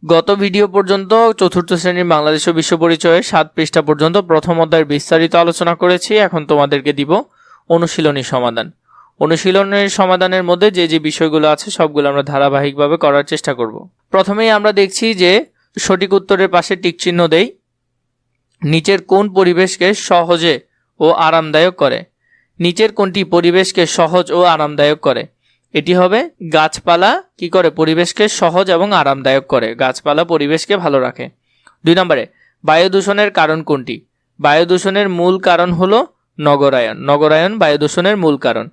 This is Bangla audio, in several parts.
গত ভিডিও পর্যন্ত চতুর্থ শ্রেণীর বাংলাদেশ ও বিশ্ব পরিচয়ে 7 পৃষ্ঠা পর্যন্ত প্রথম অধ্যায়ের বিস্তারিত আলোচনা করেছি। এখন তোমাদেরকে দিব অনুশীলনী সমাধান। অনুশীলনের সমাধানের মধ্যে যে যে বিষয়গুলো আছে সবগুলো আমরা ধারাবাহিকভাবে করার চেষ্টা করব। প্রথমেই আমরা দেখছি যে সঠিক উত্তরের পাশে টিক চিহ্ন দেই। নিচের কোন পরিবেশকে সহজে ও আরামদায়ক করে? নিচের কোনটি পরিবেশকে সহজ ও আরামদায়ক করে? এটি হবে গাছপালা কি করে? পরিবেশকে সহজ এবং আরামদায়ক করে। গাছপালা পরিবেশকে ভালো রাখে। 2 নম্বরে বায়ু দূষণের কারণ কোনটি? বায়ু দূষণের মূল কারণ হলো নগরায়ন। নগরায়ন বায়ু দূষণের মূল কারণ।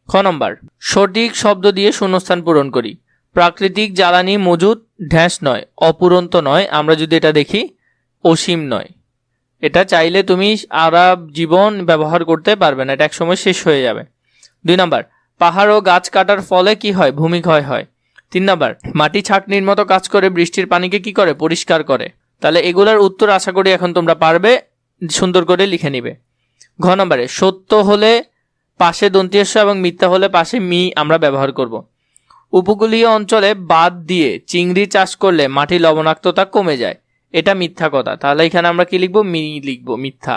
খ নম্বর সঠিক শব্দ দিয়ে শূন্যস্থান পূরণ করি। প্রাকৃতিক জ্বালানি মজুদ ঢ্যাঁস নয়, অপুরন্ত নয়। আমরা যদি এটা দেখি অসীম নয়। এটা চাইলে তুমি সারা জীবন ব্যবহার করতে পারবে না, এটা একসময় শেষ হয়ে যাবে। 2 নম্বর পাহাড় ও গাছ কাটার ফলে কি হয়? ভূমিক্ষয় হয়। 3 নম্বর মাটি ছাঁকনির মতো কাজ করে বৃষ্টির পানিকে কি করে? পরিষ্কার করে। তাহলে এগুলার উত্তর আশা করি এখন তোমরা পারবে, সুন্দর করে লিখে নিবে। ঘ নম্বরে সত্য হলে পাশে দন্ত্যস্ব এবং মিথ্যা হলে পাশে মি আমরা ব্যবহার করব। উপকূলীয় অঞ্চলে বাঁধ দিয়ে চিংড়ি চাষ করলে মাটির লবণাক্ততা কমে যায়, এটা মিথ্যা কথা। তাহলে এখানে আমরা কি লিখবো? মি লিখবো, মিথ্যা।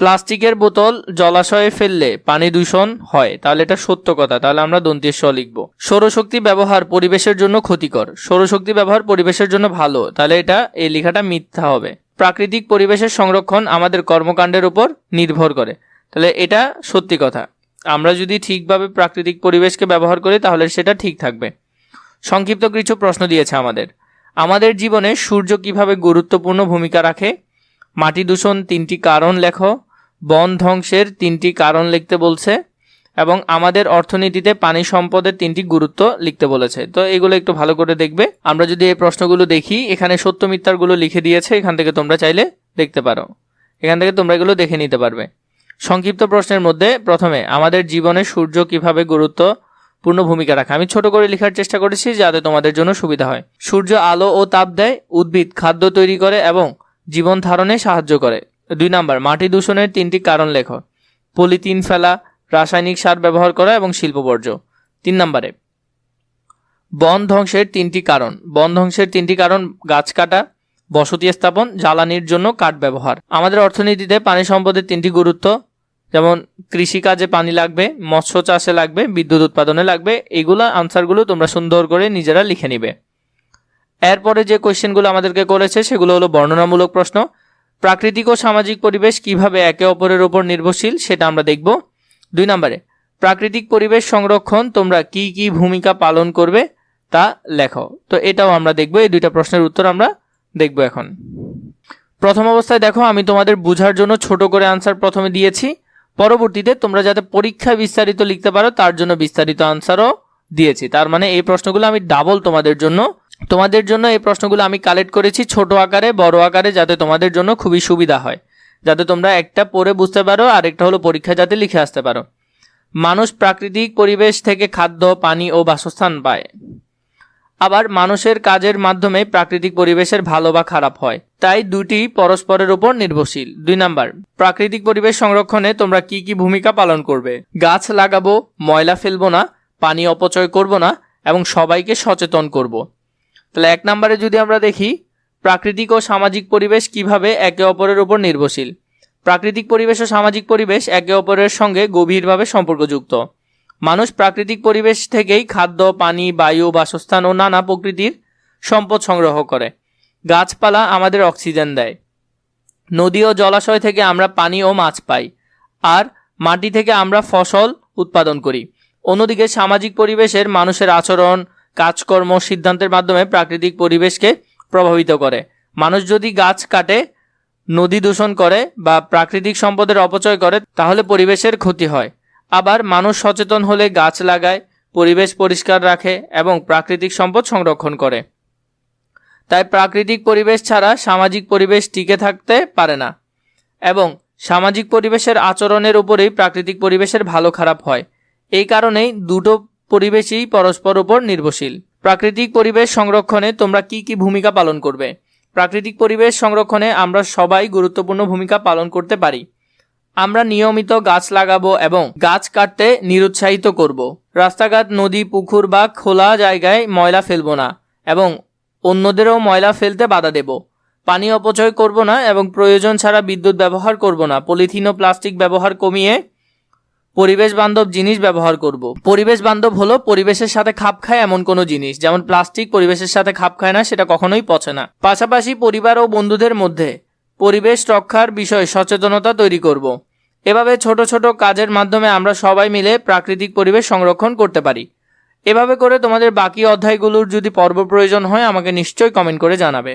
প্লাস্টিকের বোতল জলাশয়ে ফেললে পানি দূষণ হয়, তাহলে এটা সত্য কথা। তাহলে আমরা দন্ত্যস্ব লিখবো। সৌরশক্তি ব্যবহার পরিবেশের জন্য ক্ষতিকর, সৌরশক্তি ব্যবহার পরিবেশের জন্য ভালো, তাহলে এটা এই লেখাটা মিথ্যা হবে। প্রাকৃতিক পরিবেশের সংরক্ষণ আমাদের কর্মকাণ্ডের উপর নির্ভর করে, তাহলে এটা সত্যি কথা। আমরা যদি ঠিকভাবে প্রাকৃতিক পরিবেশকে ব্যবহার করি তাহলে সেটা ঠিক থাকবে। সংক্ষিপ্ত কিছু প্রশ্ন দিয়েছে আমাদের জীবনে সূর্য কিভাবে গুরুত্বপূর্ণ ভূমিকা রাখে? মাটি দূষণ 3টি কারণ লেখো। বন ধ্বংসের 3টি কারণ লিখতে বলছে এবং আমাদের অর্থনীতিতে পানি সম্পদের 3টি গুরুত্ব লিখতে বলেছে। তো এগুলো একটু ভালো করে দেখবে। আমরা যদি এই প্রশ্নগুলো দেখি, এখানে সত্য মিথ্যারগুলো লিখে দিয়েছে, এখান থেকে তোমরা চাইলে দেখতে পারো, এখান থেকে তোমরা এগুলো দেখে নিতে পারবে। সংক্ষিপ্ত প্রশ্নের মধ্যে প্রথমে আমাদের জীবনে সূর্য কিভাবে গুরুত্বপূর্ণ ভূমিকা রাখে, আমি ছোট করে লেখার চেষ্টা করেছি যাতে তোমাদের জন্য সুবিধা হয়। সূর্য আলো ও তাপ দেয়, উদ্ভিদ খাদ্য তৈরি করে এবং জীবন ধারণে সাহায্য করে। 2 নম্বর মাটি দূষণের 3টি কারণ লেখো। পলিথিন ফেলা, রাসায়নিক সার ব্যবহার করা এবং শিল্প বর্জ্য। 3 নম্বরে বন ধ্বংসের 3টি কারণ। বন ধ্বংসের 3টি কারণ গাছ কাটা, বসতি স্থাপন, জ্বালানির জন্য কাঠ ব্যবহার। আমাদের অর্থনীতিতে পানি সম্পদের 3টি গুরুত্ব, যেমন কৃষিকাজে পানি লাগবে, মৎস্য চাষে লাগবে, বিদ্যুৎ উৎপাদনে লাগবে। এগুলা আনসারগুলো তোমরা সুন্দর করে নিজেরা লিখে নিবে। এরপরে যে কোয়েশ্চেনগুলো আমাদেরকে করেছে সেগুলো হলো বর্ণনামূলক প্রশ্ন। প্রাকৃতিক ও সামাজিক পরিবেশ কিভাবে একে অপরের উপর নির্ভরশীল সেটা আমরা দেখব। 2 নম্বরে প্রাকৃতিক পরিবেশ সংরক্ষণ তোমরা কি কি ভূমিকা পালন করবে তা লেখো। তো এটাও আমরা দেখব। এই 2টা প্রশ্নের উত্তর আমরা দেখব এখন। প্রথম অবস্থায় দেখো, আমি তোমাদের বোঝার জন্য ছোট করে আনসার প্রথমে দিয়েছি, পরবর্তীতে তোমরা যাতে পরীক্ষায় বিস্তারিত লিখতে পারো তার জন্য বিস্তারিত আনসারও দিয়েছি। তার মানে এই প্রশ্নগুলো আমি ডাবল তোমাদের জন্য এই প্রশ্নগুলো আমি কালেক্ট করেছি ছোট আকারে, বড় আকারে, যাতে তোমাদের জন্য খুবই সুবিধা হয়, যাতে তোমরা একটা পড়ে বুঝতে পারো আর একটা হলো পরীক্ষায় যাতে লিখে আসতে পারো। মানুষ প্রাকৃতিক পরিবেশ থেকে খাদ্য, পানি ও বাসস্থান পায়। আবার মানুষের কাজের মাধ্যমে প্রাকৃতিক পরিবেশের ভালো বা খারাপ হয়, তাই দুটি পরস্পরের উপর নির্ভরশীল। 2 নাম্বার প্রাকৃতিক পরিবেশ সংরক্ষণে তোমরা কি কি ভূমিকা পালন করবে? গাছ লাগাবো, ময়লা ফেলবো না, পানি অপচয় করব না এবং সবাইকে সচেতন করব। তাহলে 1 নম্বরে যদি আমরা দেখি, প্রাকৃতিক ও সামাজিক পরিবেশ কিভাবে একে অপরের উপর নির্ভরশীল। প্রাকৃতিক পরিবেশ ও সামাজিক পরিবেশ একে অপরের সঙ্গে গভীরভাবে সম্পর্কযুক্ত। মানুষ প্রাকৃতিক পরিবেশ থেকেই খাদ্য, পানি, বায়ু, বাসস্থান ও নানা প্রকৃতির সম্পদ সংগ্রহ করে। গাছপালা আমাদের অক্সিজেন দেয়। নদী ও জলাশয় থেকে আমরা পানি ও মাছ পাই, আর মাটি থেকে আমরা ফসল উৎপাদন করি। অন্যদিকে সামাজিক পরিবেশের মানুষের আচরণ, কাজকর্ম, সিদ্ধান্তের মাধ্যমে প্রাকৃতিক পরিবেশকে প্রভাবিত করে। মানুষ যদি গাছ কাটে, নদী দূষণ করে বা প্রাকৃতিক সম্পদের অপচয় করে তাহলে পরিবেশের ক্ষতি হয়। আবার মানুষ সচেতন হলে গাছ লাগায়, পরিবেশ পরিষ্কার রাখে এবং প্রাকৃতিক সম্পদ সংরক্ষণ করে। তাই প্রাকৃতিক পরিবেশ ছাড়া সামাজিক পরিবেশ টিকে থাকতে পারে না এবং সামাজিক পরিবেশের আচরণের উপরেই প্রাকৃতিক পরিবেশের ভালো খারাপ হয়। এই কারণেই দুটো পরিবেশই পরস্পর উপর নির্ভরশীল। প্রাকৃতিক পরিবেশ সংরক্ষণে তোমরা কি কি ভূমিকা পালন করবে? প্রাকৃতিক পরিবেশ সংরক্ষণে আমরা সবাই গুরুত্বপূর্ণ ভূমিকা পালন করতে পারি। আমরা নিয়মিত গাছ লাগাবো এবং গাছ কাটতে নিরুৎসাহিত করব। রাস্তাঘাট, নদী, পুকুর বা খোলা জায়গায় ময়লা ফেলবো না এবং অন্যদেরও ময়লা ফেলতে বাধা দেব। পানি অপচয় করব না এবং প্রয়োজন ছাড়া বিদ্যুৎ ব্যবহার করব না। পলিথিন ও প্লাস্টিক ব্যবহার কমিয়ে পরিবেশ বান্ধব জিনিস ব্যবহার করব। পরিবেশ বান্ধব হলো পরিবেশের সাথে খাপ খায় এমন কোনো জিনিস, যেমন প্লাস্টিক পরিবেশের সাথে খাপ খায় না, সেটা কখনোই পচে না। পাশাপাশি পরিবার ও বন্ধুদের মধ্যে পরিবেশ রক্ষার বিষয়ে সচেতনতা তৈরি করব। এভাবে ছোট ছোট কাজের মাধ্যমে আমরা সবাই মিলে প্রাকৃতিক পরিবেশ সংরক্ষণ করতে পারি। এভাবে করে তোমাদের বাকি অধ্যায়গুলোর যদি পর্ব প্রয়োজন হয় আমাকে নিশ্চয়ই কমেন্ট করে জানাবে।